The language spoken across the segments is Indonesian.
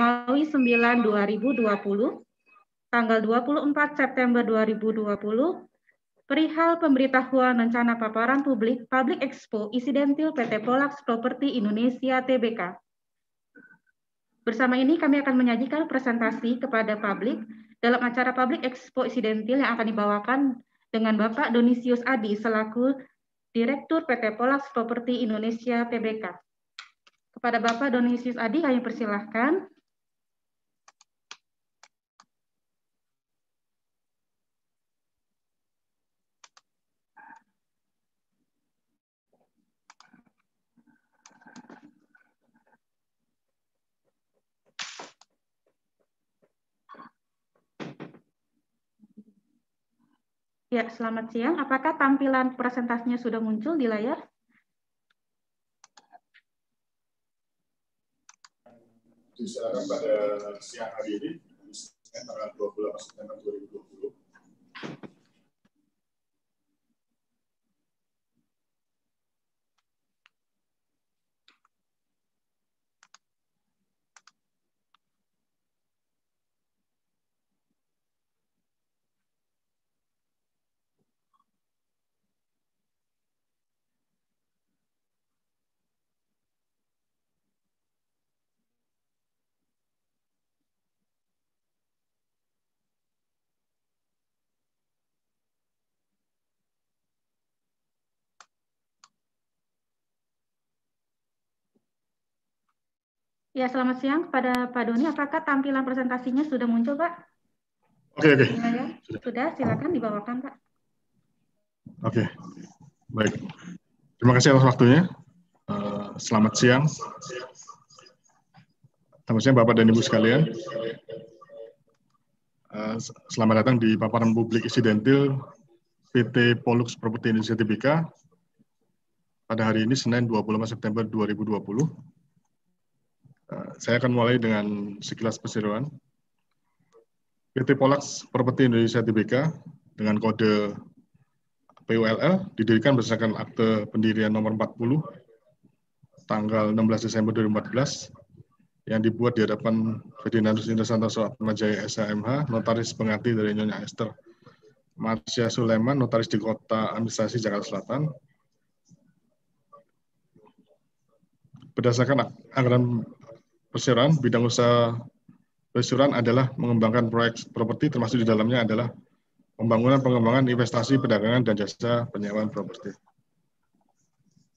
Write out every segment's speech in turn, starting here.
Romawi 9/2020, tanggal 24 September 2020, perihal pemberitahuan rencana paparan publik Public Expo Insidentil PT Polax Properti Indonesia Tbk. Bersama ini kami akan menyajikan presentasi kepada publik dalam acara Public Expo Insidentil yang akan dibawakan dengan Bapak Donisius Adi selaku Direktur PT Polax Properti Indonesia Tbk. Kepada Bapak Donisius Adi kami persilahkan. Ya, selamat siang. Apakah tampilan presentasinya sudah muncul di layar? Diserahkan pada siang hari ini, tanggal 28 September 2020. Ya, selamat siang kepada Pak Doni. Apakah tampilan presentasinya sudah muncul, Pak? Oke. Ya. Sudah, silakan dibawakan, Pak. Oke, baik. Terima kasih atas waktunya. Selamat siang. Selamat siang Bapak dan Ibu sekalian. Selamat datang di paparan publik insidentil PT Polax Properti Indonesia Tbk pada hari ini Senin 25 September 2020. Saya akan mulai dengan sekilas perseroan. PT Polax Properti Indonesia Tbk dengan kode PULL didirikan berdasarkan akte pendirian nomor 40 tanggal 16 Desember 2014 yang dibuat di hadapan Ferdinandus Indra Santoso Atmajaya SHMH, notaris pengganti dari Nyonya Esther Marsya Sulaiman, notaris di Kota Administrasi Jakarta Selatan. Berdasarkan anggaran perseroan, bidang usaha perseroan adalah mengembangkan proyek properti, termasuk di dalamnya adalah pembangunan, pengembangan, investasi, perdagangan, dan jasa penyewaan properti.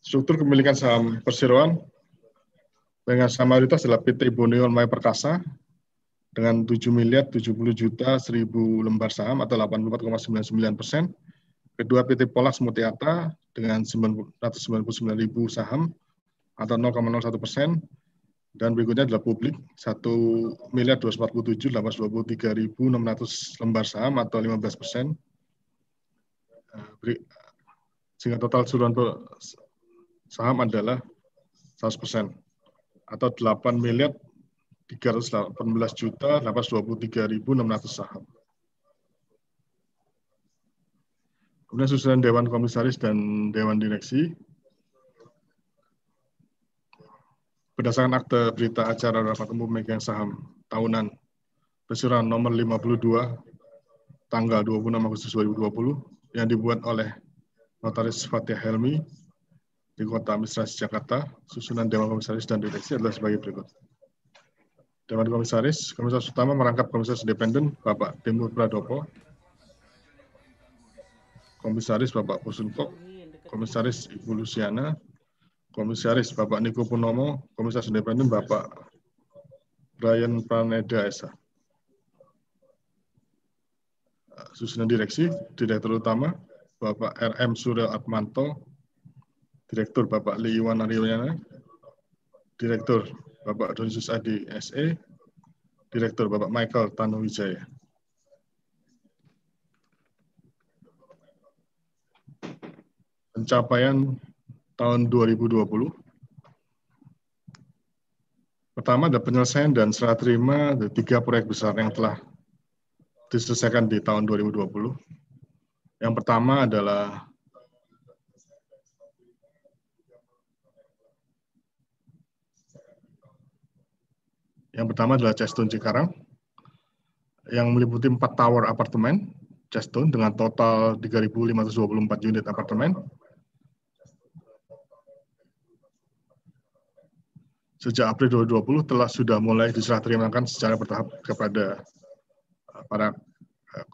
Struktur kepemilikan saham perseroan dengan saham mayoritas adalah PT Bonion Maya Perkasa dengan 7.070.000.000 lembar saham atau 84,99%. Kedua PT Polax Multiata dengan 999.000 saham atau 0,01%. Dan berikutnya adalah publik 1.247.823.600 lembar saham atau 15%. Sehingga total keseluruhan saham adalah 100% atau 8.318.823.600 saham. Kemudian susunan Dewan Komisaris dan Dewan Direksi. Berdasarkan akte berita acara rapat umum pemegang saham tahunan perseroan nomor 52 tanggal 26 Agustus 2020 yang dibuat oleh Notaris Fatih Helmi di Kota Administrasi Jakarta, susunan Dewan Komisaris dan Direksi adalah sebagai berikut. Dewan Komisaris, Komisaris Utama merangkap Komisaris Independen Bapak Timur Pradopo, Komisaris Bapak Posunkok, Komisaris Ibu Luciana, Komisaris Bapak Niko Purnomo, Komisaris Independen Bapak Brian Praneda Esa. Susunan Direksi, Direktur Utama Bapak RM Surya Atmanto, Direktur Bapak Li Iwan Aryoyana, Direktur Bapak Donisius Adi SE, Direktur Bapak Michael Tanuwijaya. Pencapaian tahun 2020. Pertama ada penyelesaian dan serah terima dari 3 proyek besar yang telah diselesaikan di tahun 2020. Yang pertama adalah Yang pertama adalah Chestone Cikarang, yang meliputi 4 tower apartemen Chestone dengan total 3.524 unit apartemen. Sejak April 2020 sudah mulai diserah terimakan secara bertahap kepada para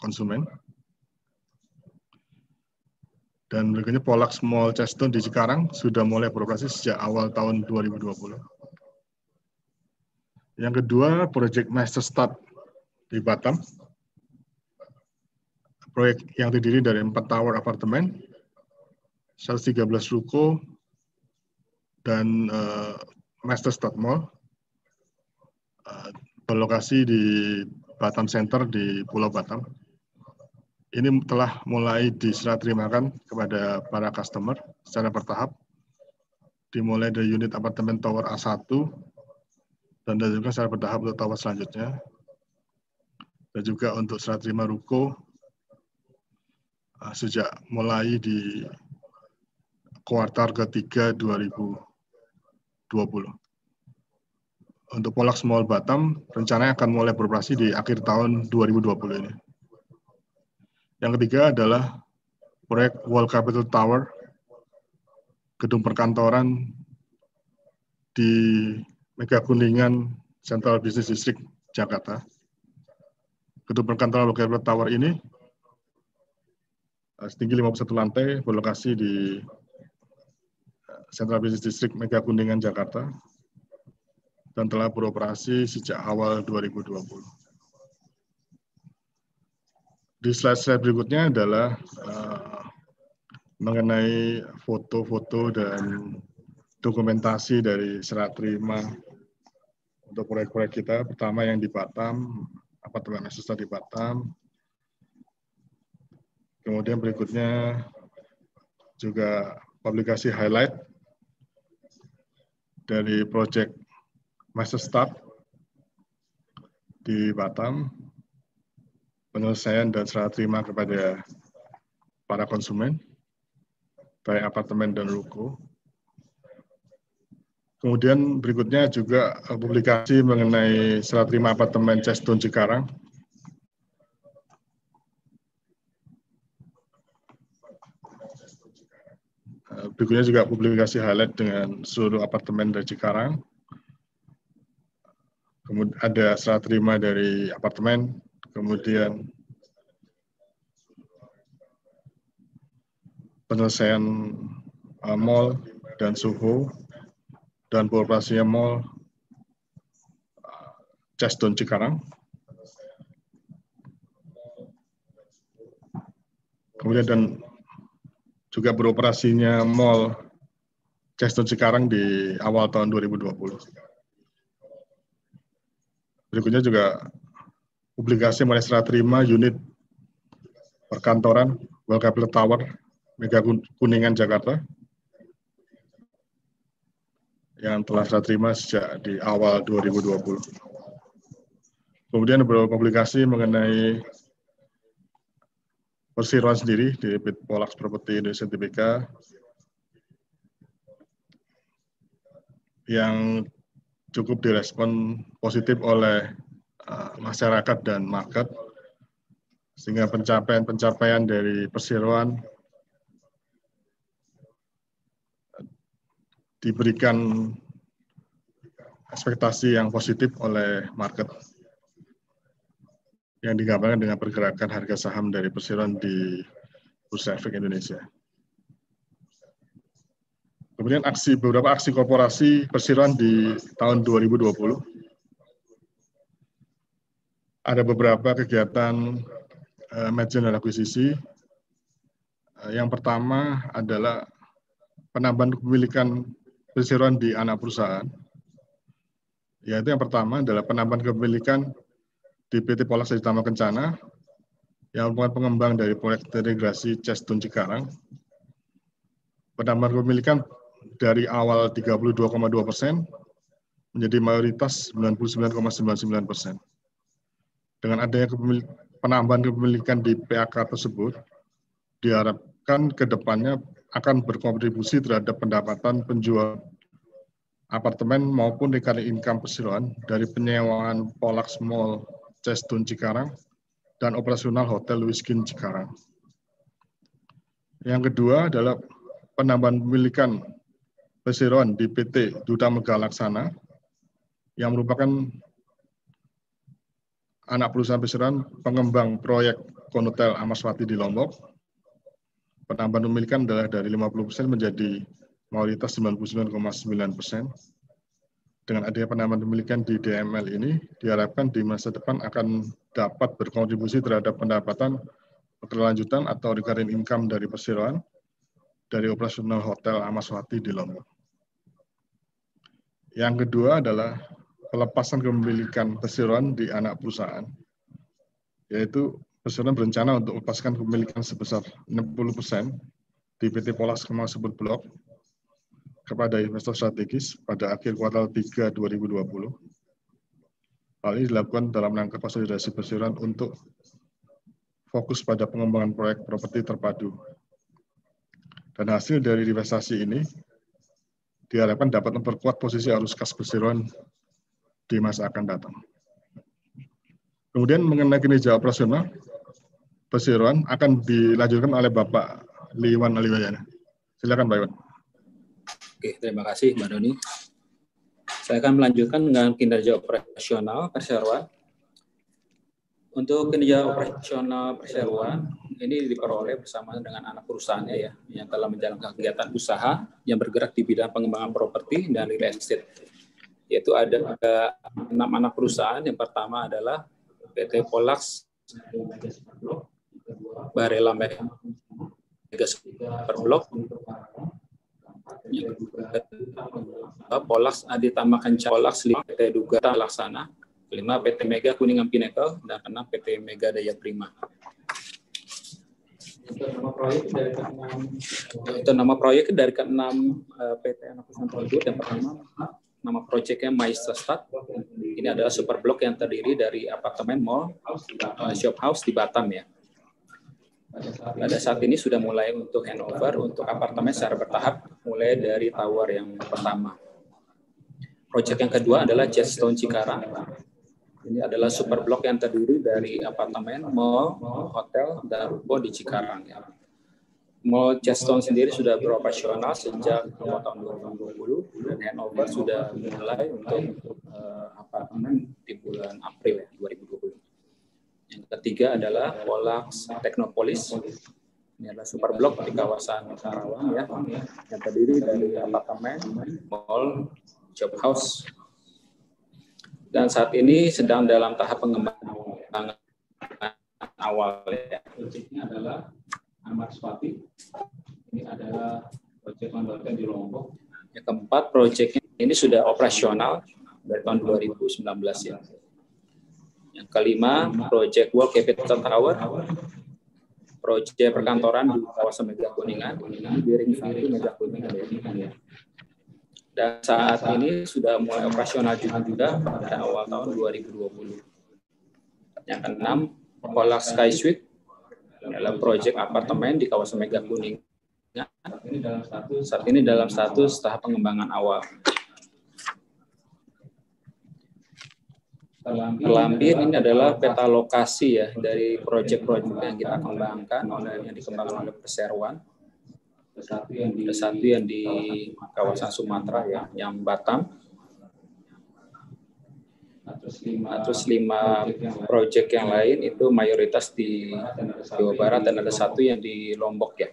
konsumen. Dan berikutnya Polax Mall Chestone di Cikarang sudah mulai beroperasi sejak awal tahun 2020. Yang kedua, proyek Masterstad di Batam. Proyek yang terdiri dari 4 tower apartemen, 113 ruko, dan Masterstad Mall, berlokasi di Batam Center di Pulau Batam. Ini telah mulai diserah terimakan kepada para customer secara bertahap, dimulai dari unit apartemen tower A1, dan juga secara bertahap untuk tower selanjutnya, dan juga untuk serah terima ruko sejak mulai di kuartal ketiga 2020. Untuk Polax Mall Batam, rencananya akan mulai beroperasi di akhir tahun 2020 ini. Yang ketiga adalah proyek World Capital Tower, gedung perkantoran di Mega Kuningan Central Business District, Jakarta. Gedung perkantoran World Capital Tower ini setinggi 51 lantai, berlokasi di Central Business District Mega Kuningan, Jakarta, dan telah beroperasi sejak awal 2020. Di slide berikutnya adalah mengenai foto-foto dan dokumentasi dari serah terima untuk proyek-proyek kita. Pertama yang di Batam, apartemen Masterstad di Batam. Kemudian berikutnya juga publikasi highlight dari proyek Masterstad di Batam, penyelesaian dan serah terima kepada para konsumen, baik apartemen dan ruko. Kemudian berikutnya juga publikasi mengenai serah terima apartemen Chestone Cikarang. Berikutnya juga publikasi highlight dengan seluruh apartemen dari Cikarang. Kemudian ada serah terima dari apartemen, kemudian penyelesaian mall dan SOHO, dan beroperasinya mall Chestone Cikarang. Kemudian dan juga beroperasinya mall Chestone Cikarang di awal tahun 2020. Berikutnya juga publikasi mengenai serah terima unit perkantoran World Capital Tower Mega Kuningan, Jakarta, yang telah serah terima sejak di awal 2020. Kemudian beberapa publikasi mengenai perseroan sendiri di Polax Property Indonesia Tbk, yang cukup direspon positif oleh masyarakat dan market, sehingga pencapaian dari perseroan diberikan ekspektasi yang positif oleh market, yang digambarkan dengan pergerakan harga saham dari perseroan di Bursa Efek Indonesia. Kemudian beberapa aksi korporasi perseroan di tahun 2020. Ada beberapa kegiatan merger dan akuisisi. Yang pertama adalah penambahan kepemilikan perseroan di anak perusahaan. Yaitu yang pertama adalah penambahan kepemilikan di PT Polax Tama Kencana, yang merupakan pengembang dari proyek integrasi Chestone Cikarang. Penambahan kepemilikan dari awal 32,2% menjadi mayoritas 99,99%. Dengan adanya penambahan kepemilikan di PAK tersebut, diharapkan ke depannya akan berkontribusi terhadap pendapatan penjual apartemen maupun recurring income perseroan dari penyewaan Polax Mall Cheston Cikarang dan operasional Hotel Wiskin Cikarang. Yang kedua adalah penambahan pemilikan perseroan di PT Duta Mega Laksana yang merupakan anak perusahaan perseroan pengembang proyek Konhotel Amaswati di Lombok. Penambahan pemilikan adalah dari 50% menjadi mayoritas 99,9%. Dengan adanya penambahan pemilikan di DML ini, diharapkan di masa depan akan dapat berkontribusi terhadap pendapatan berkelanjutan atau recurring income dari perseroan dari operasional Hotel Amaswati di Lombok. Yang kedua adalah pelepasan kepemilikan perseroan di anak perusahaan, yaitu perseroan berencana untuk melepaskan kepemilikan sebesar 60% di PT Polax Kemang Sebut Blok kepada investor strategis pada akhir kuartal 3 2020. Hal ini dilakukan dalam rangka konsolidasi perseroan untuk fokus pada pengembangan proyek properti terpadu. Dan hasil dari investasi ini diharapkan dapat memperkuat posisi arus kas perseroan di masa akan datang. Kemudian mengenai kinerja operasional, perseroan akan dilanjutkan oleh Bapak Liwan Aliwayana. Silakan Pak Iwan. Oke, terima kasih Mbak Doni. Saya akan melanjutkan dengan kinerja operasional perseroan. Untuk kinerja operasional perseroan, ini diperoleh bersama dengan anak perusahaannya ya, yang telah menjalankan kegiatan usaha yang bergerak di bidang pengembangan properti dan real estate. Yaitu ada 6 anak perusahaan. Yang pertama adalah PT Polax Barela Mega Superblok, Polax Aditama Kencana, Polax 5 PT Duga Laksana, 5 PT Mega Kuningan Pinnacle, dan 6 PT Mega Daya Prima. Untuk nama proyek dari ke-6 PT anak perusahaan tersebut, yang pertama nama proyeknya Maestad. Ini adalah superblok yang terdiri dari apartemen, mall, shop house di Batam ya. Pada saat ini sudah mulai untuk handover untuk apartemen secara bertahap, mulai dari tower yang pertama. Proyek yang kedua adalah Cheston Cikarang. Ini adalah superblok yang terdiri dari apartemen, mall, hotel, dan ruko di Cikarang. Ya. Mall Cheston sendiri sudah beroperasional sejak tahun 2020 dan handover sudah mulai untuk apartemen di bulan April ya, 2020. Yang ketiga adalah Polax Technopolis. Ini adalah superblok di kawasan Karawang ya, yang terdiri dari apartemen, mall, shop house. Dan saat ini sedang dalam tahap pengembangan awal ya. Proyeknya adalah Amaswati. Ini adalah proyek hotel di Lombok. Yang keempat, proyeknya ini sudah operasional dari tahun 2019 ya. Yang kelima, proyek World Capital Tower, proyek perkantoran di kawasan Mega Kuningan, di ring 1 Mega Kuningan ya. Dan saat ini sudah mulai operasional juga pada awal tahun 2020. Yang keenam, Polax Sky Suite adalah proyek apartemen di kawasan Mega Kuningan. Saat ini dalam status tahap pengembangan awal. Terlampir ini adalah peta lokasi ya dari proyek-proyek yang kita kembangkan yang dikembangkan oleh perseroan. Ada satu yang di kawasan Sumatera ya, yang Batam. Terus 5 proyek yang lain itu mayoritas di Jawa Barat dan ada satu yang di Lombok ya.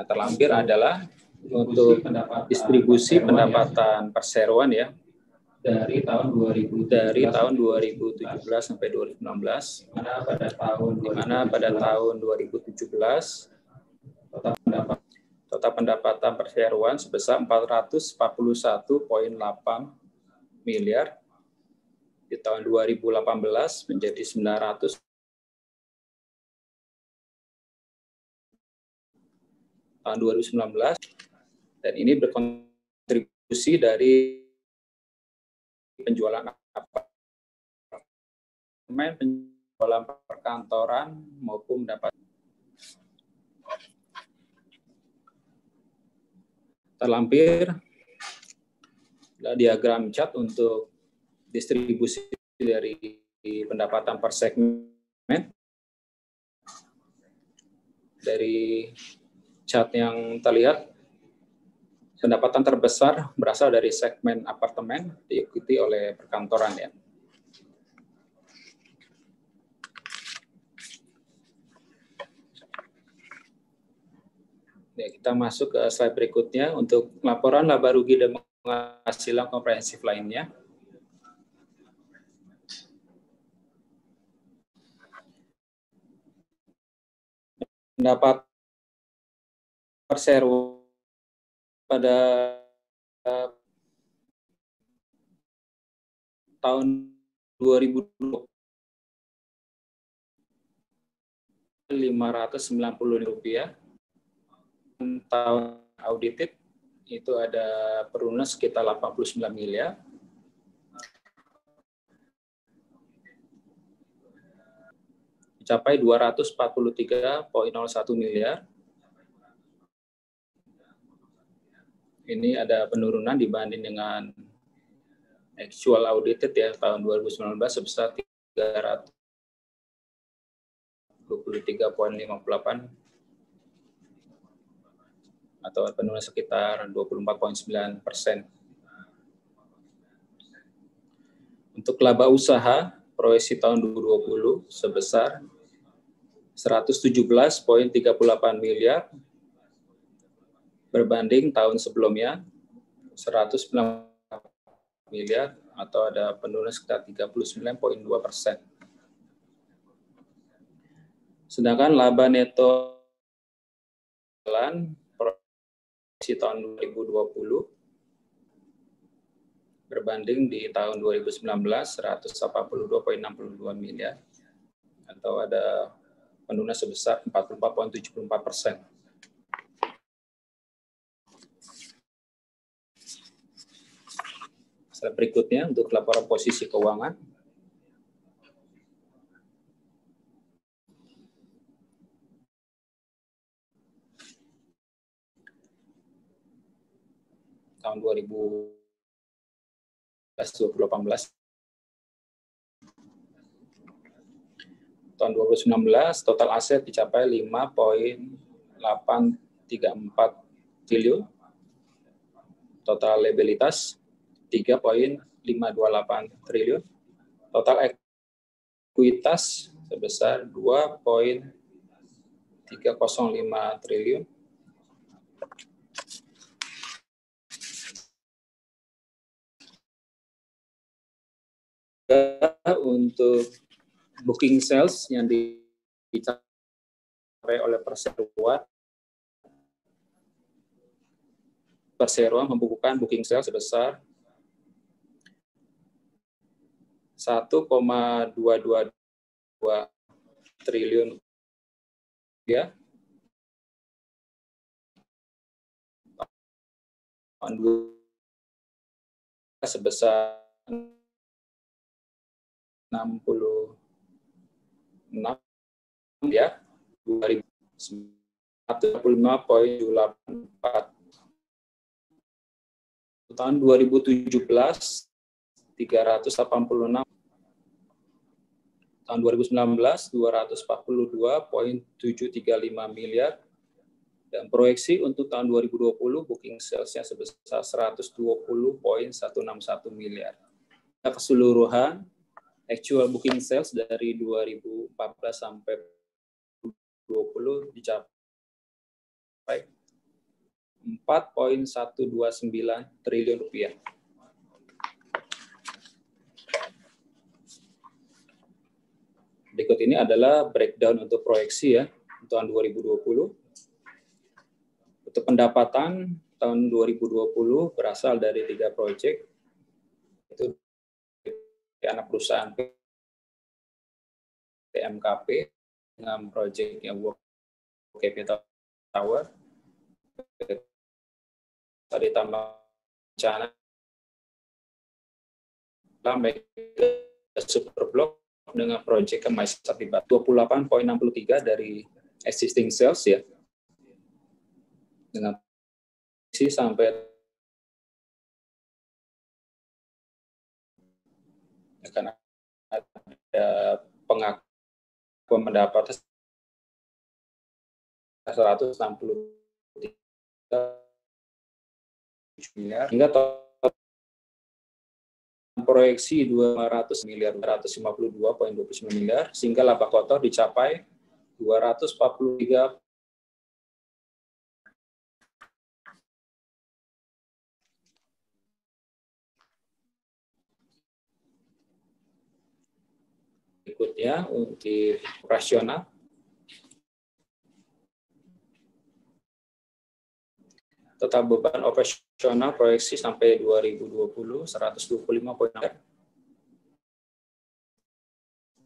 Terlampir adalah untuk distribusi pendapatan perseroan ya dari tahun 2017 sampai 2016, di mana pada tahun 2017 total pendapatan perseroan sebesar 441,8 miliar, di tahun 2018 menjadi 900 tahun 2019. Dan ini berkontribusi dari penjualan apartemen, penjualan perkantoran maupun dapat. Terlampir adalah diagram chart untuk distribusi dari pendapatan per segmen. Dari chart yang terlihat, pendapatan terbesar berasal dari segmen apartemen, diikuti oleh perkantoran ya. Ya, kita masuk ke slide berikutnya untuk laporan laba rugi dan penghasilan komprehensif lainnya. Pendapat Persero pada tahun 2020 Rp590. Tahun audited itu ada penurunan sekitar 89 miliar. Mencapai 243,01 miliar. Ini ada penurunan dibanding dengan actual audited ya tahun 2019 sebesar 323,58 atau penurunan sekitar 24,9%. Untuk laba usaha proyeksi tahun 2020 sebesar 117,38 miliar berbanding tahun sebelumnya 109 miliar atau ada penurunan sekitar 39,2%. Sedangkan laba neto proyeksi tahun 2020 berbanding di tahun 2019 182,62 miliar atau ada penurunan sebesar 44,74%. Slide berikutnya untuk laporan posisi keuangan. Tahun 2018 tahun 2019 total aset dicapai 5,834 triliun, total liabilitas 3,528 triliun, total ekuitas sebesar 2,305 triliun. Untuk booking sales yang dicapai oleh Perseroan membukukan booking sales sebesar 1,222 triliun ya. Sebesar 66 ya 2045,84. Tahun 2017 386, tahun 2019 242,735 miliar, dan proyeksi untuk tahun 2020 booking sales-nya sebesar 120,161 miliar. Keseluruhan actual booking sales dari 2014 sampai 2020 dicapai 4,129 triliun rupiah. Berikut ini adalah breakdown untuk proyeksi ya untuk tahun 2020. Untuk pendapatan tahun 2020 berasal dari 3 proyek, itu anak perusahaan PMKP dengan proyeknya World Capital Tower, ditambah rencana Superblock dengan proyek Maestrat Tibat 28,63 dari existing sales ya, dengan sampai karena ada pengakuan pendapatan 163 miliar hingga proyeksi 200 miliar 252,29 miliar sehingga laba kotor dicapai 243 berikutnya untuk operasional. Total beban operasional proyeksi sampai 2020 125,6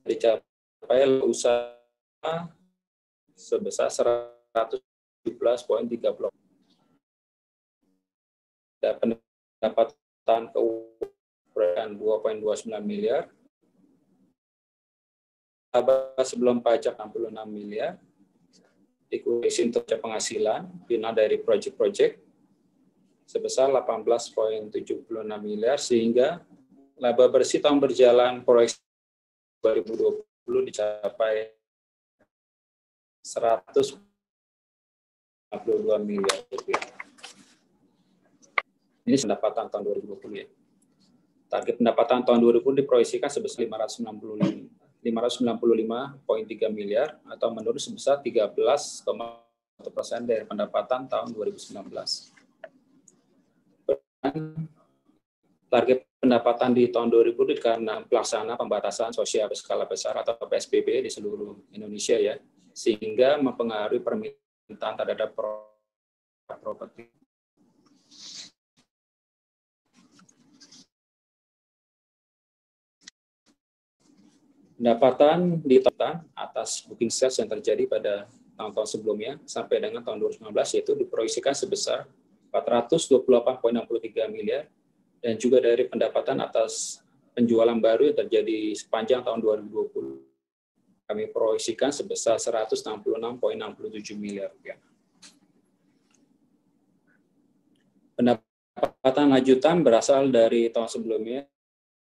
dicapai usaha sebesar 117,30. Dan pendapatan keuangan 2,29 miliar. Laba sebelum pajak 66 miliar. Ikuti untuk penghasilan final dari proyek-proyek sebesar 18,76 miliar sehingga laba bersih tahun berjalan proyek 2020 dicapai 152 miliar rupiah. Ini pendapatan tahun 2020 ya. Target pendapatan tahun 2020 diproyeksikan sebesar 595,3 miliar atau menurun sebesar 13,1% dari pendapatan tahun 2019. Target pendapatan di tahun 2020 karena pelaksanaan pembatasan sosial berskala besar atau PSBB di seluruh Indonesia ya, sehingga mempengaruhi permintaan terhadap properti. Pendapatan di total atas booking sales yang terjadi pada tahun-tahun sebelumnya sampai dengan tahun 2019 yaitu diproyeksikan sebesar 428,63 miliar dan juga dari pendapatan atas penjualan baru yang terjadi sepanjang tahun 2020 kami proyeksikan sebesar 166,67 miliar rupiah. Pendapatan lanjutan berasal dari tahun sebelumnya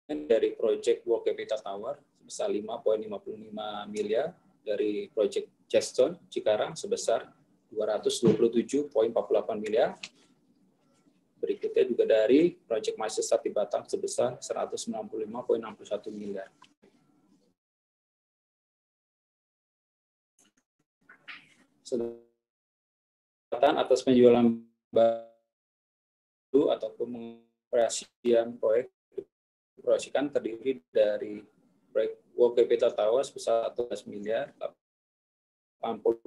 dari proyek World Capital Tower sebesar 5,55 miliar, dari proyek Jeston Cikarang sebesar 227,48 miliar. Berikutnya juga dari proyek Majestat di Batam sebesar 195,61 miliar. Pendapatan atas penjualan baru ataupun pengoperasian proyek diproyeksikan terdiri dari proyek World Capital Tower sebesar 11 miliar 80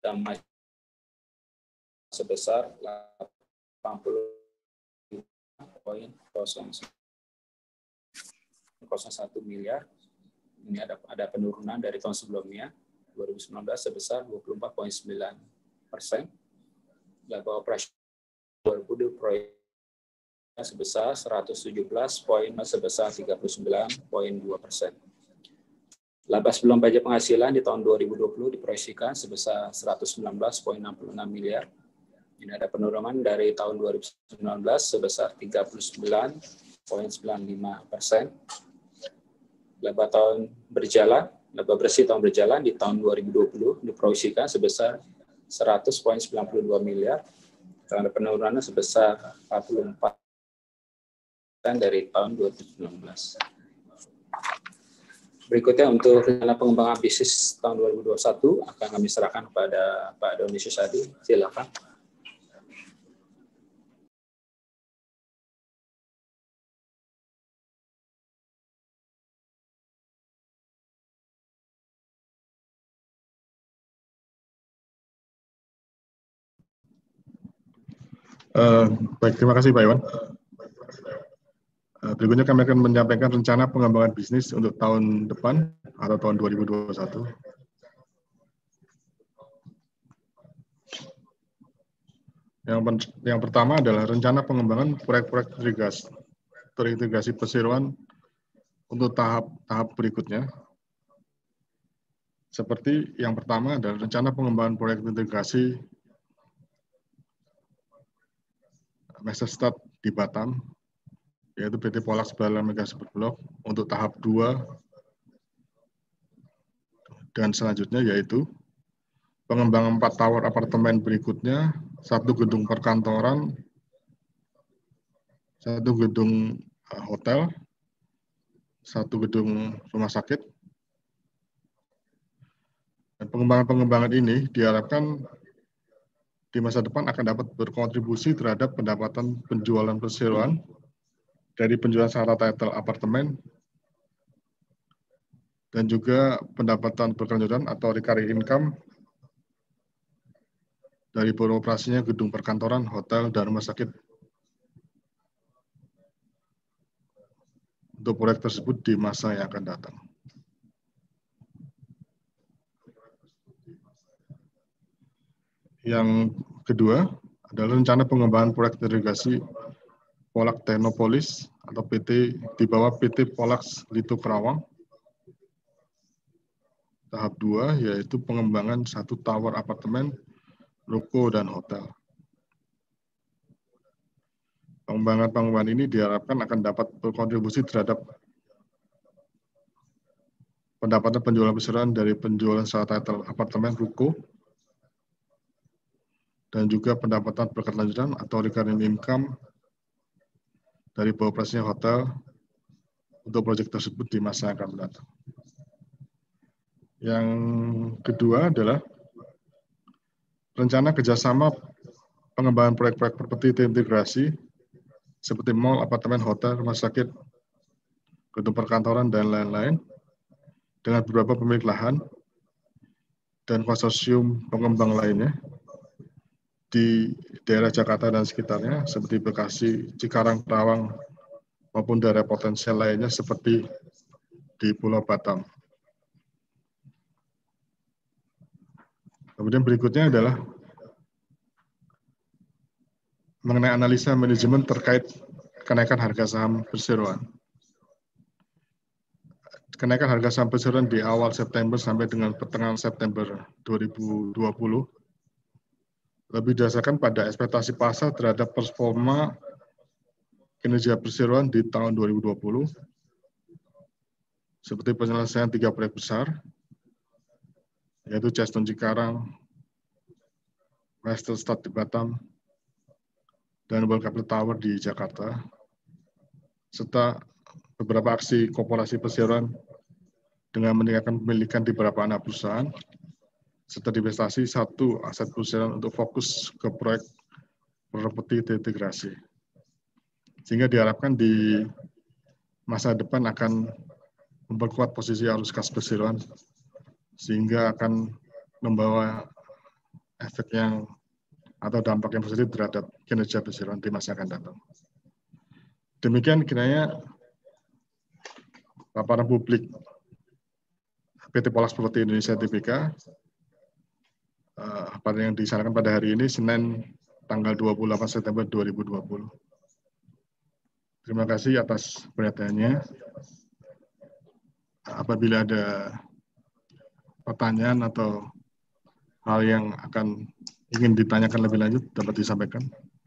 dan sebesar 80,01 miliar. Ini ada penurunan dari tahun sebelumnya 2019 sebesar 24,9%. Laba operasi 2020 proyek sebesar 117 sebesar 39,2%. Laba sebelum pajak penghasilan di tahun 2020 diproyeksikan sebesar 119,66 miliar. Ini ada penurunan dari tahun 2019 sebesar 39,95%. Laba bersih tahun berjalan di tahun 2020 diproyeksikan sebesar 100,92 miliar. Karena penurunan sebesar 44% dari tahun 2019. Berikutnya untuk rencana pengembangan bisnis tahun 2021 akan kami serahkan kepada Pak Doni Susadi. Silakan. Baik, terima kasih Pak Iwan. Berikutnya kami akan menyampaikan rencana pengembangan bisnis untuk tahun depan atau tahun 2021. Yang pertama adalah rencana pengembangan proyek-proyek terintegrasi perseroan untuk tahap berikutnya. Seperti yang pertama adalah rencana pengembangan proyek integrasi Masterstad di Batam, yaitu PT Polax Bala Mega Superblok untuk tahap 2, dan selanjutnya yaitu pengembangan 4 tower apartemen berikutnya, 1 gedung perkantoran, 1 gedung hotel, 1 gedung rumah sakit. Dan pengembangan-pengembangan ini diharapkan di masa depan akan dapat berkontribusi terhadap pendapatan penjualan perseroan dari penjualan secara title apartemen dan juga pendapatan berkelanjutan atau recurring income dari beroperasinya gedung perkantoran, hotel, dan rumah sakit untuk proyek tersebut di masa yang akan datang. Yang kedua adalah rencana pengembangan proyek irigasi Polax Technopolis atau PT di bawah PT Polax Lito Kerawang. Tahap 2 yaitu pengembangan 1 tower apartemen, ruko, dan hotel. Pengembangan ini diharapkan akan dapat berkontribusi terhadap pendapatan penjualan perseroan dari penjualan secara title apartemen, ruko, dan juga pendapatan berkelanjutan atau recurring income dari beroperasinya hotel untuk proyek tersebut di masa yang akan datang. Yang kedua adalah rencana kerjasama pengembangan proyek-proyek properti terintegrasi seperti mall, apartemen, hotel, rumah sakit, gedung perkantoran, dan lain-lain dengan beberapa pemilik lahan dan konsorsium pengembang lainnya di daerah Jakarta dan sekitarnya seperti Bekasi, Cikarang, Kerawang, maupun daerah potensial lainnya seperti di Pulau Batam. Kemudian berikutnya adalah mengenai analisa manajemen terkait kenaikan harga saham perseroan. Kenaikan harga saham perseroan di awal September sampai dengan pertengahan September 2020 lebih didasarkan pada ekspektasi pasar terhadap performa kinerja perseroan di tahun 2020, seperti penyelesaian 3 proyek besar, yaitu Cheston Cikarang, Masterstad di Batam, dan World Capital Tower di Jakarta, serta beberapa aksi korporasi perseroan dengan meningkatkan pemilikan di beberapa anak perusahaan, serta divestasi 1 aset perseroan untuk fokus ke proyek properti terintegrasi. Sehingga diharapkan di masa depan akan memperkuat posisi arus kas perseroan, sehingga akan membawa efek yang atau dampak yang positif terhadap kinerja perseroan di masa akan datang. Demikian kiranya paparan publik PT Polax Properti Indonesia Tbk yang disampaikan pada hari ini, Senin tanggal 28 September 2020. Terima kasih atas perhatiannya. Apabila ada pertanyaan atau hal yang akan ingin ditanyakan lebih lanjut, dapat disampaikan.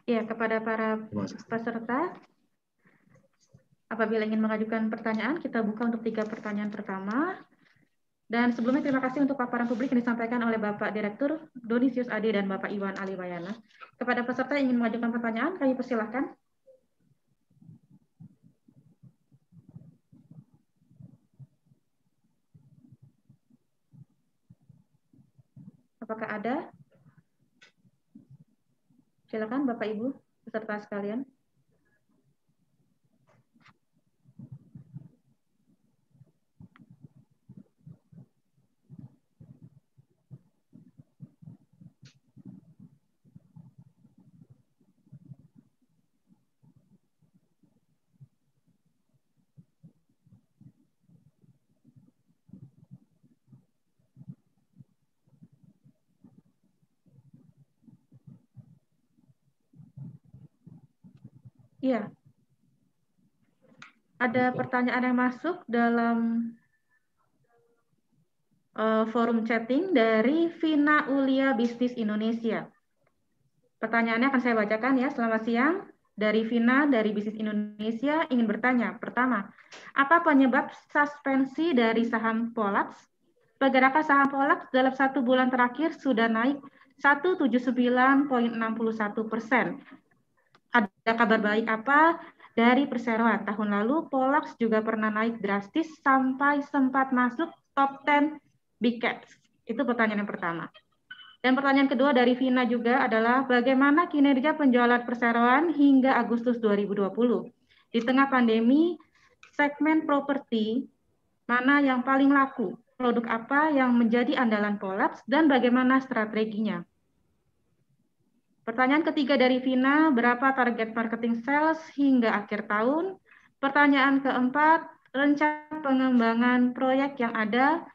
Ya, kepada para peserta, apabila ingin mengajukan pertanyaan, kita buka untuk 3 pertanyaan pertama. Dan sebelumnya terima kasih untuk paparan publik yang disampaikan oleh Bapak Direktur Donisius Ade dan Bapak Iwan Alibayana. Kepada peserta yang ingin mengajukan pertanyaan, kami persilahkan. Apakah ada? Silakan Bapak Ibu peserta sekalian. Iya. Ada pertanyaan yang masuk dalam forum chatting dari Vina Ulia Bisnis Indonesia. Pertanyaannya akan saya bacakan ya. Selamat siang. dari Vina dari Bisnis Indonesia ingin bertanya. Pertama, apa penyebab suspensi dari saham Polax? Pergerakan saham Polax dalam 1 bulan terakhir sudah naik 179,61%. Ada kabar baik apa dari perseroan? Tahun lalu Polax juga pernah naik drastis sampai sempat masuk top 10 big caps. Itu pertanyaan yang pertama. Dan pertanyaan kedua dari Vina juga adalah bagaimana kinerja penjualan perseroan hingga Agustus 2020? Di tengah pandemi, segmen properti mana yang paling laku? Produk apa yang menjadi andalan Polax dan bagaimana strateginya? Pertanyaan ketiga dari Vina, berapa target marketing sales hingga akhir tahun? Pertanyaan keempat, rencana pengembangan proyek yang ada,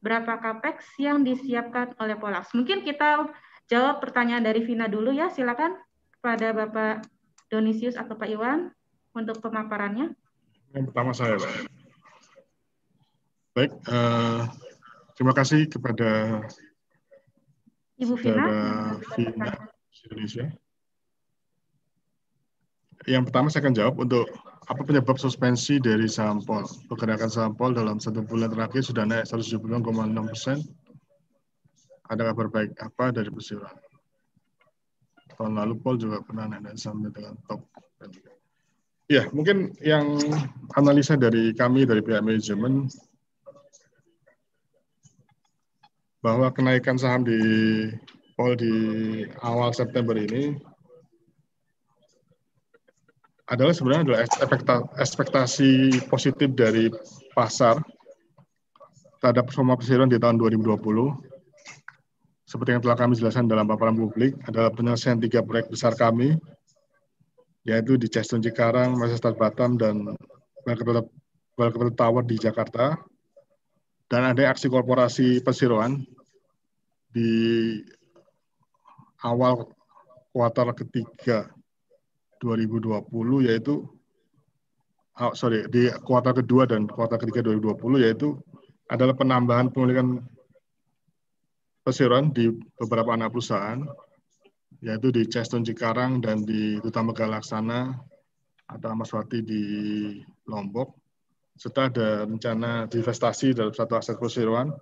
berapa capex yang disiapkan oleh Polax? Mungkin kita jawab pertanyaan dari Vina dulu ya, silakan kepada Bapak Donisius atau Pak Iwan untuk pemaparannya. Yang pertama saya, Pak. Baik, terima kasih kepada Ibu Vina. Indonesia. Yang pertama saya akan jawab untuk apa penyebab suspensi dari saham POL. Pergerakan saham POL dalam 1 bulan terakhir sudah naik 179,6%. Ada kabar baik apa dari perseroan? Tahun lalu POL juga pernah naik sampai dengan top. Ya, mungkin yang analisa dari kami dari pihak manajemen bahwa kenaikan saham di POL di awal September ini adalah sebenarnya ekspektasi positif dari pasar terhadap performa perseroan di tahun 2020. Seperti yang telah kami jelaskan dalam paparan publik, adalah penyelesaian 3 proyek besar kami, yaitu di Cheston Cikarang, Majestat Batam, dan Welcome Tower di Jakarta. Dan ada aksi korporasi perseroan di awal kuartal ketiga 2020, yaitu di kuartal kedua dan kuartal ketiga 2020, yaitu adalah penambahan pemilikan perseroan di beberapa anak perusahaan, yaitu di Cheston Cikarang dan di Duta Megah Laksana atau Amaswati di Lombok, serta ada rencana divestasi dalam satu aset perseroan,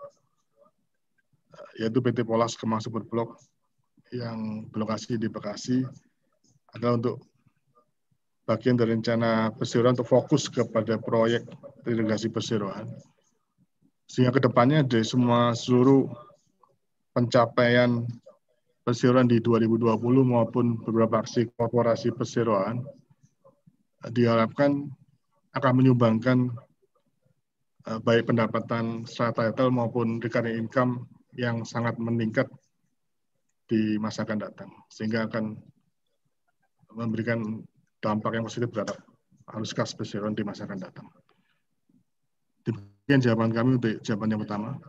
yaitu PT Polax Kemang Super Blok yang berlokasi di Bekasi, adalah untuk bagian dari rencana perseroan untuk fokus kepada proyek irigasi perseroan. Sehingga kedepannya dari seluruh pencapaian perseroan di 2020 maupun beberapa aksi korporasi perseroan diharapkan akan menyumbangkan baik pendapatan secara title maupun recurring income yang sangat meningkat di masa akan datang, sehingga akan memberikan dampak yang positif terhadap arus kas perseroan di masa akan datang. Demikian jawaban kami untuk jawaban yang pertama.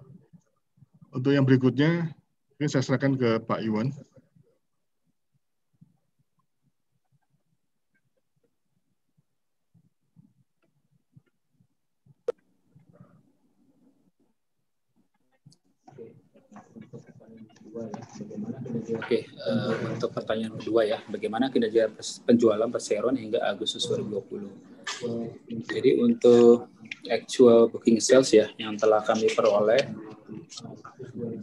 Untuk yang berikutnya, ini saya serahkan ke Pak Iwan. Oke, untuk pertanyaan kedua ya, bagaimana kinerja penjualan perseroan hingga Agustus 2020? Jadi untuk actual booking sales ya yang telah kami peroleh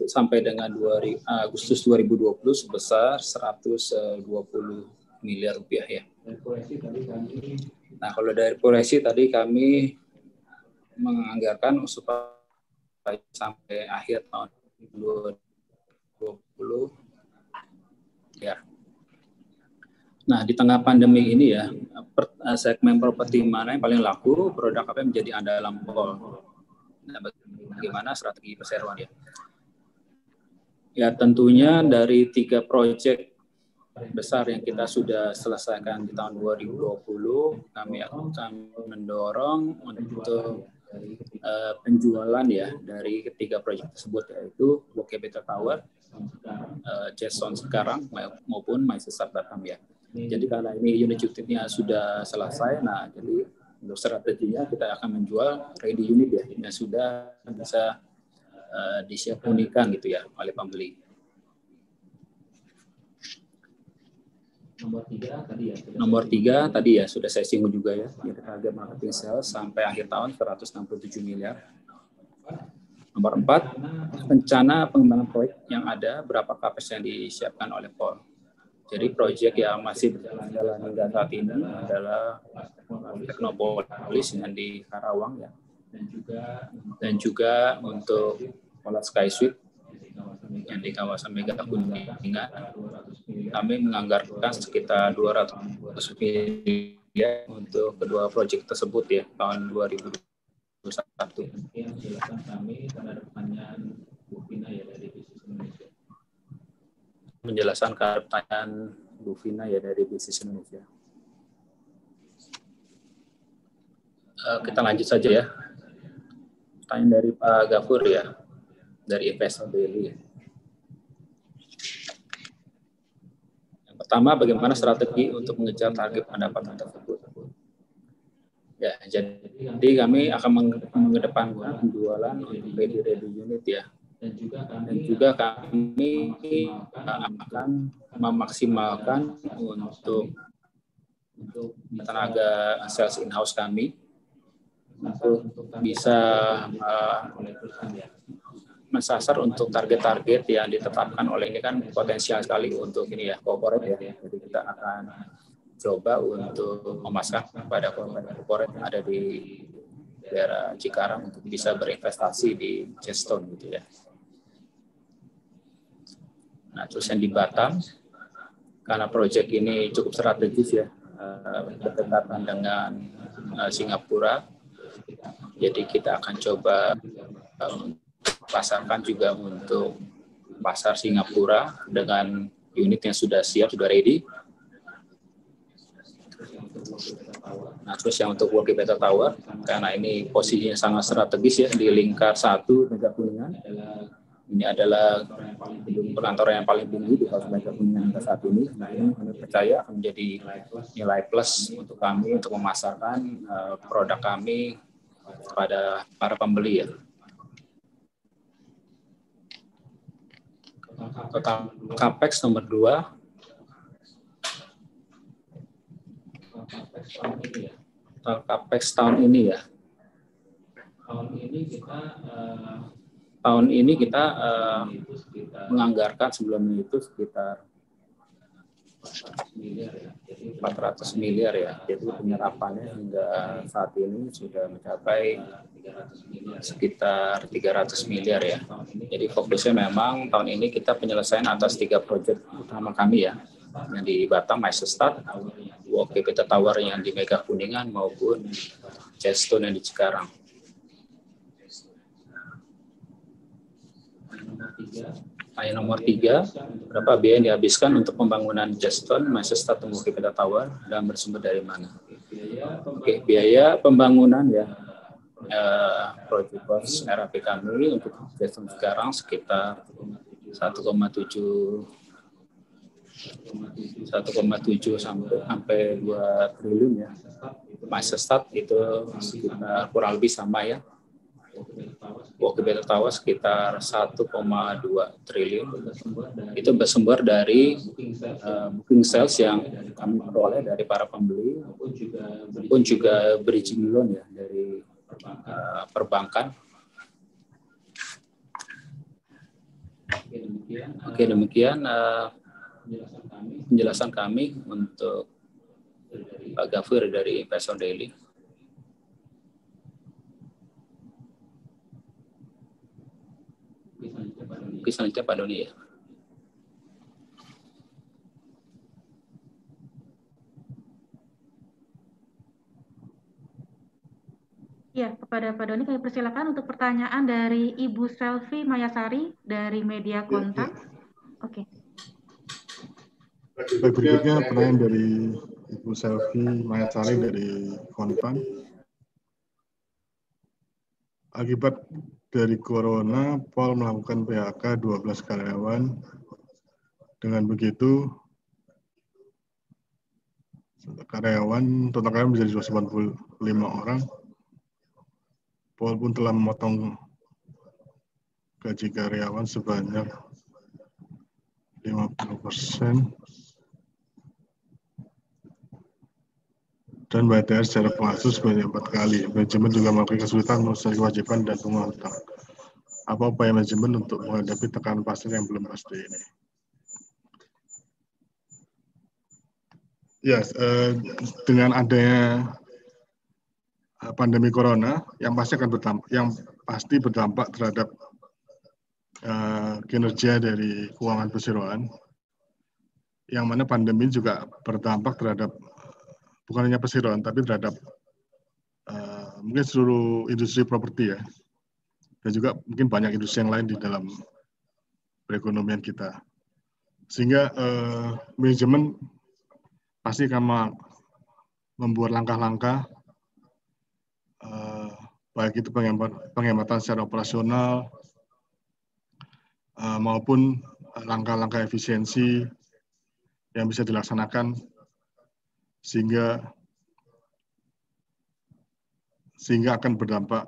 sampai dengan Agustus 2020 sebesar 120 miliar rupiah ya. Nah, kalau dari proyeksi tadi kami menganggarkan supaya sampai akhir tahun 2020 ya. Nah, di tengah pandemi ini ya, segmen properti mana yang paling laku, produk apa yang menjadi andalan POL. Nah, bagaimana strategi perseroan ya? Ya, tentunya dari 3 proyek besar yang kita sudah selesaikan di tahun 2020, kami akan mendorong untuk penjualan ya dari ketiga proyek tersebut, yaitu Blok Capital Tower, Cheston Cikarang maupun Majestat Batam ya. Jadi karena ini unit-unitnya sudah selesai, nah jadi untuk strateginya kita akan menjual ready unit ya, yang sudah bisa disiap hunikan gitu ya oleh pembeli. Nomor 3 tadi ya sudah saya singgung juga ya. Target marketing sales sampai akhir tahun 167 miliar. Nomor 4, rencana pengembangan proyek yang ada, berapa CAPEX yang disiapkan oleh POL. Jadi proyek yang masih berjalan hingga saat ini adalah Teknopolis yang di Karawang ya. Dan juga untuk Pola Sky Suite yang di kawasan Mega Kuningan, kami menganggarkan sekitar 200 miliar untuk kedua proyek tersebut ya tahun 2021. Menjelaskan ke pertanyaan Bu Vina ya dari Bisnis Indonesia. Kita lanjut saja ya. Pertanyaan dari Pak Gafur ya, dari Investor Daily. Yang pertama, bagaimana strategi untuk mengejar target pendapatan tersebut? Ya, jadi kami akan mengedepankan penjualan untuk ready unit ya. Dan juga kami akan memaksimalkan untuk tenaga sales in-house kami untuk bisa mensasar untuk target-target yang ditetapkan oleh ini kan potensial sekali untuk ini ya corporate ya. Jadi kita akan coba untuk memasarkan kepada corporate yang ada di daerah Cikarang untuk bisa berinvestasi di Jeston gitu ya. Nah, terus yang di Batam, karena proyek ini cukup strategis ya, berdekatan dengan Singapura, jadi kita akan coba pasarkan juga untuk pasar Singapura dengan unit yang sudah siap, sudah ready. Nah, terus yang untuk World Capital Tower, karena ini posisinya sangat strategis ya, di lingkar 1 Mega Kuningan. Ini adalah perkantoran yang paling tinggi di kawasan Mega Kuningan saat ini. Nah, ini kami percaya akan menjadi nilai plus untuk kami untuk memasarkan produk kami kepada para pembeli ya. Total CAPEX nomor 2. Total CAPEX tahun ini ya. Tahun ini kita menganggarkan sebelumnya itu sekitar 400 miliar ya. Jadi penyerapannya hingga saat ini sudah mencapai sekitar 300 miliar ya. Jadi fokusnya memang tahun ini kita penyelesaian atas 3 proyek utama kami ya. Yang di Batam, Maestad, World Capital Tower yang di Mega Kuningan maupun Jeston yang di Cikarang. Ayat nomor 3, berapa biaya yang dihabiskan untuk pembangunan Jeston, Maestad, World Capital Tower dan bersumber dari mana? Oke, biaya pembangunan ya, project cost RAP kami untuk Jeston sekarang sekitar 1,7 sampai 2 triliun ya. Maestad itu sekitar kurang lebih sama ya. World Capital Tower sekitar 1,2 triliun. Itu bersumber dari booking sales yang kami peroleh dari para pembeli, maupun juga bridging loan ya dari perbankan. Oke, demikian penjelasan kami untuk Pak Gafur dari Investor Daily. Selanjutnya Pak Doni ya. Ya, kepada Pak Doni kami persilakan untuk pertanyaan dari Ibu Selvi Mayasari dari Media Kontak. Oke. Berikutnya pertanyaan dari Ibu Selvi Mayasari dari Konfan. Akibat dari Corona, POL melakukan PHK 12 karyawan. Dengan begitu, total karyawan menjadi 285 orang. POL pun telah memotong gaji karyawan sebanyak 50%. dan BTR secara pengasuh sebanyak 4 kali. Manajemen juga mengakui kesulitan menyelesaikan kewajiban dan pengurangan utang. Apa upaya manajemen untuk menghadapi tekanan pasar yang belum pasti ini? Ya, dengan adanya pandemi corona yang pasti berdampak terhadap kinerja dari keuangan perseroan, yang mana pandemi juga berdampak terhadap bukan hanya perseroan tapi terhadap mungkin seluruh industri properti ya, dan juga mungkin banyak industri yang lain di dalam perekonomian kita, sehingga manajemen pasti akan membuat langkah-langkah baik itu penghematan secara operasional maupun langkah-langkah efisiensi yang bisa dilaksanakan sehingga akan berdampak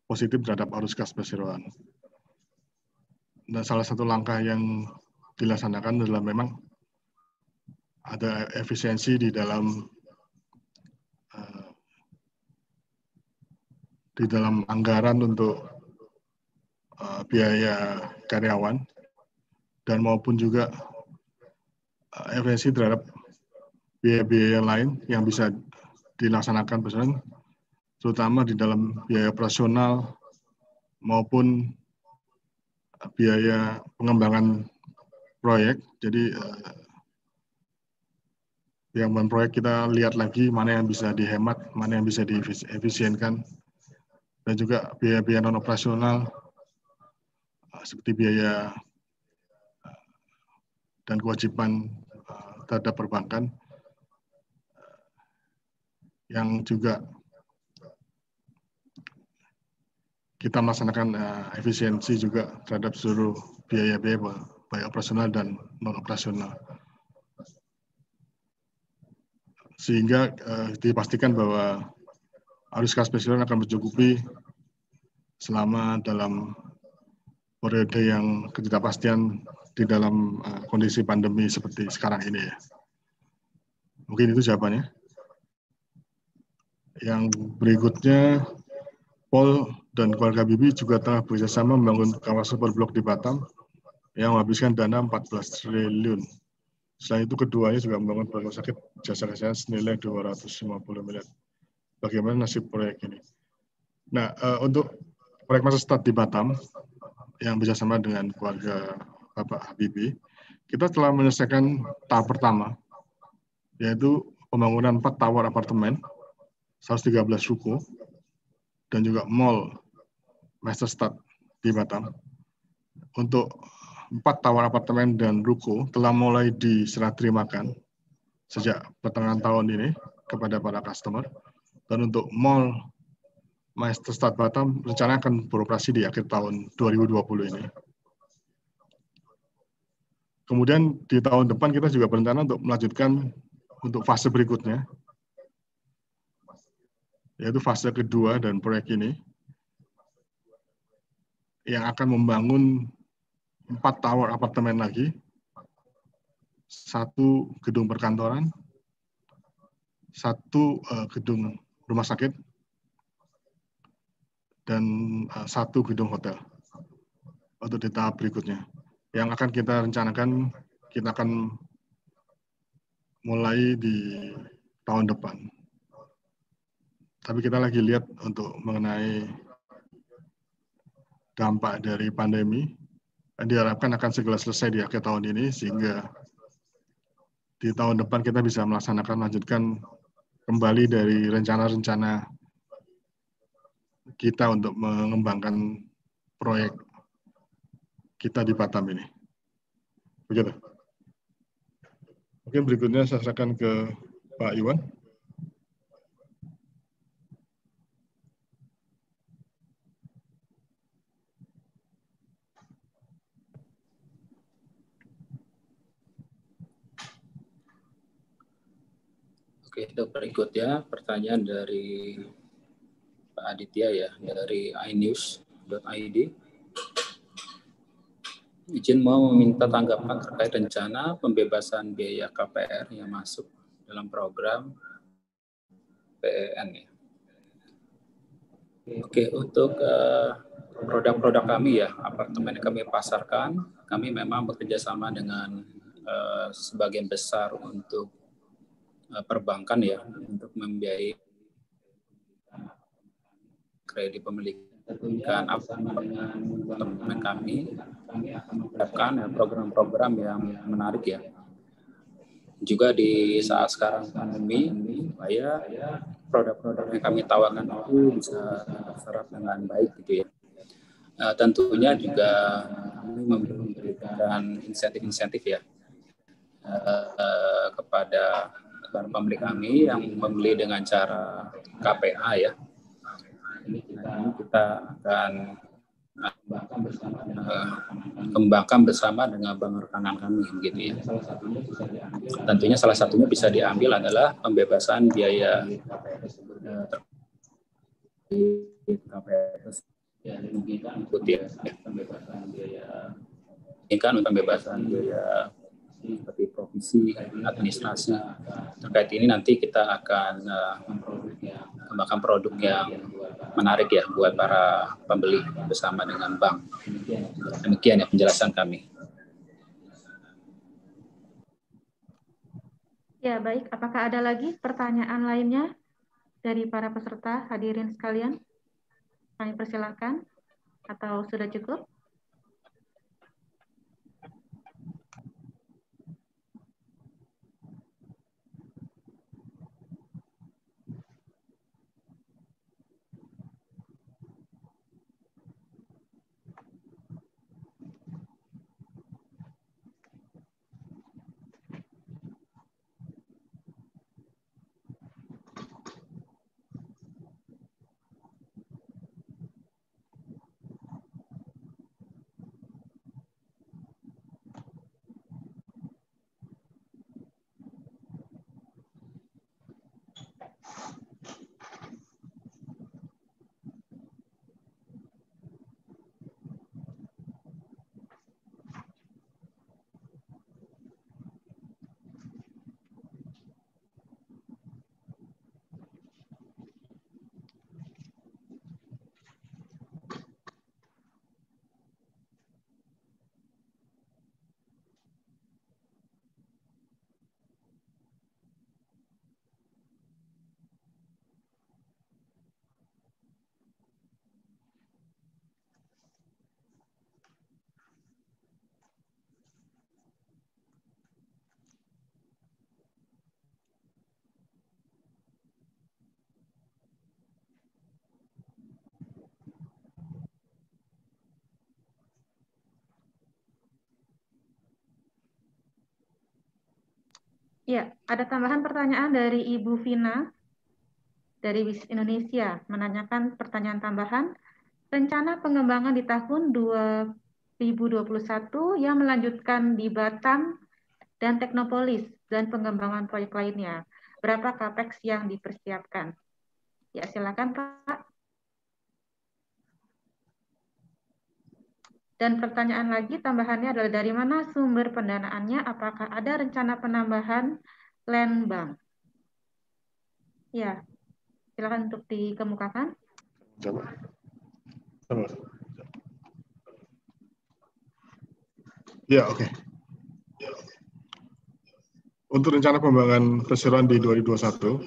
positif terhadap arus kas perseroan. Dan salah satu langkah yang dilaksanakan adalah memang ada efisiensi di dalam anggaran untuk biaya karyawan dan maupun juga efisiensi terhadap biaya-biaya lain yang bisa dilaksanakan perseroan, terutama di dalam biaya operasional maupun biaya pengembangan proyek. Jadi pengembangan proyek kita lihat lagi mana yang bisa dihemat, mana yang bisa diefisienkan, dan juga biaya-biaya non operasional seperti biaya dan kewajiban terhadap perbankan yang juga kita melaksanakan efisiensi juga terhadap seluruh biaya-biaya baik operasional dan non operasional, sehingga dipastikan bahwa arus kas perseroan akan mencukupi selama dalam periode yang ketidakpastian di dalam kondisi pandemi seperti sekarang ini ya. Mungkin itu jawabannya. Yang berikutnya, Paul dan keluarga Bibi juga tengah bekerjasama membangun kawasan superblok di Batam yang menghabiskan dana 14 triliun. Selain itu, keduanya juga membangun rumah sakit jasa kesehatan senilai 250 miliar. Bagaimana nasib proyek ini? Nah, untuk proyek Masterstad di Batam yang bekerjasama dengan keluarga Bapak Habibie, kita telah menyelesaikan tahap pertama, yaitu pembangunan 4 tower apartemen, 113 ruko, dan juga mall Masterstad di Batam. Untuk 4 tower apartemen dan ruko telah mulai diserah terimakan sejak pertengahan tahun ini kepada para customer. Dan untuk mall Masterstad Batam rencana akan beroperasi di akhir tahun 2020 ini. Kemudian di tahun depan kita juga berencana untuk melanjutkan untuk fase berikutnya, yaitu fase kedua dan proyek ini, yang akan membangun 4 tower apartemen lagi, 1 gedung perkantoran, 1 gedung rumah sakit, dan 1 gedung hotel untuk di tahap berikutnya. Yang akan kita rencanakan, kita akan mulai di tahun depan. Tapi kita lagi lihat untuk mengenai dampak dari pandemi, diharapkan akan segera selesai di akhir tahun ini, sehingga di tahun depan kita bisa melanjutkan kembali dari rencana-rencana kita untuk mengembangkan proyek kita di Batam ini. Begitu. Mungkin berikutnya saya serahkan ke Pak Iwan. Oke, berikutnya pertanyaan dari Pak Aditya ya, dari inews.id. Izin mau meminta tanggapan terkait rencana pembebasan biaya KPR yang masuk dalam program PEN ya. Oke, untuk produk-produk kami ya, apartemen yang kami pasarkan, kami memang bekerja sama dengan sebagian besar untuk perbankan ya, untuk membiayai kredit pemilikan apartemen kami akan menerapkan program-program yang menarik ya. Juga di saat sekarang pandemi, supaya produk-produk yang kami tawarkan itu bisa terserap dengan baik gitu ya. Tentunya juga kami memberikan insentif-insentif ya kepada pembeli kami yang membeli dengan cara KPA ya. Ini kita akan kembangkan bersama dengan bank rekanan kami gitu ya. Tentunya salah satunya bisa diambil adalah pembebasan biaya KPS pembebasan biaya seperti provisi administrasi. Terkait ini nanti kita akan kembangkan produk yang menarik ya buat para pembeli bersama dengan bank. Demikian ya penjelasan kami. Ya, baik. Apakah ada lagi pertanyaan lainnya dari para peserta hadirin sekalian? Kami persilakan, atau sudah cukup? Ya, ada tambahan pertanyaan dari Ibu Vina dari WIS Indonesia, menanyakan pertanyaan tambahan, rencana pengembangan di tahun 2021 yang melanjutkan di Batam dan Teknopolis dan pengembangan proyek lainnya. Berapa capex yang dipersiapkan? Ya, silakan Pak. Dan pertanyaan lagi tambahannya adalah dari mana sumber pendanaannya? Apakah ada rencana penambahan land bank? Ya, silakan untuk dikemukakan. Ya, oke. Untuk rencana pengembangan perseroan di 2021,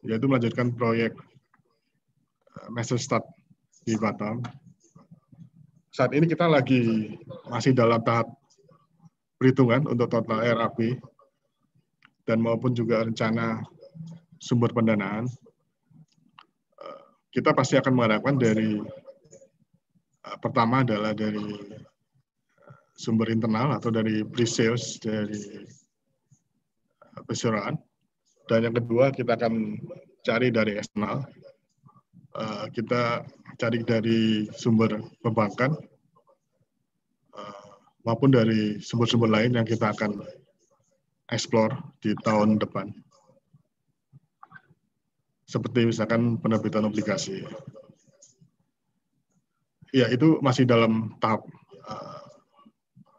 yaitu melanjutkan proyek Master di Batam. Saat ini kita masih dalam tahap perhitungan untuk total RAP dan maupun juga rencana sumber pendanaan. Kita pasti akan mengharapkan dari pertama adalah dari sumber internal atau dari pre-sales dari perseroan, dan yang kedua kita akan cari dari eksternal. Kita cari dari sumber perbankan maupun dari sumber-sumber lain yang kita akan explore di tahun depan. Seperti misalkan penerbitan obligasi. Ya, itu masih dalam tahap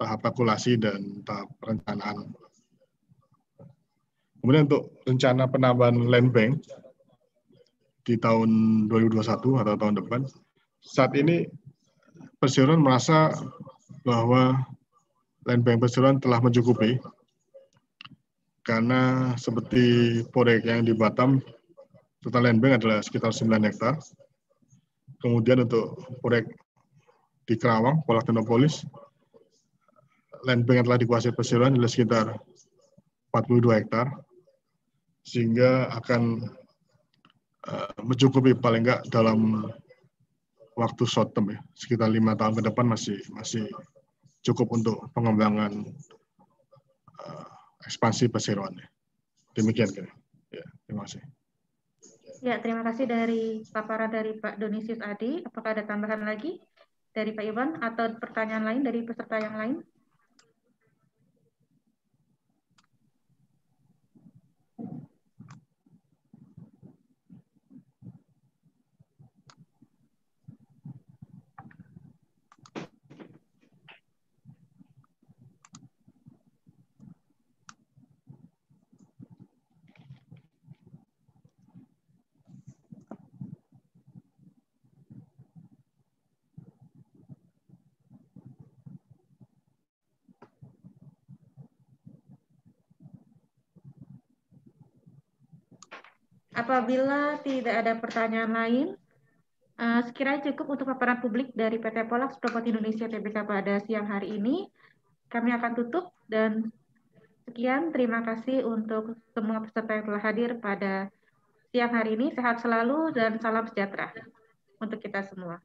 kalkulasi dan tahap perencanaan. Kemudian untuk rencana penambahan land bank, di tahun 2021 atau tahun depan. Saat ini Perseroan merasa bahwa land bank Perseroan telah mencukupi, karena seperti proyek yang di Batam, total land bank adalah sekitar 9 hektar. Kemudian untuk proyek di Kerawang, Polak Teknopolis, land bank yang telah dikuasai Perseroan adalah sekitar 42 hektar, sehingga akan mencukupi paling enggak dalam waktu short term ya, sekitar 5 tahun ke depan masih cukup untuk pengembangan ekspansi Perseroan. Demikian kira. Ya, terima kasih. Ya, terima kasih dari paparan dari Pak Donisius Adi. Apakah ada tambahan lagi dari Pak Iwan atau pertanyaan lain dari peserta yang lain? Apabila tidak ada pertanyaan lain, sekiranya cukup untuk paparan publik dari PT Polax Properti Indonesia Tbk pada siang hari ini. Kami akan tutup dan sekian. Terima kasih untuk semua peserta yang telah hadir pada siang hari ini. Sehat selalu dan salam sejahtera untuk kita semua.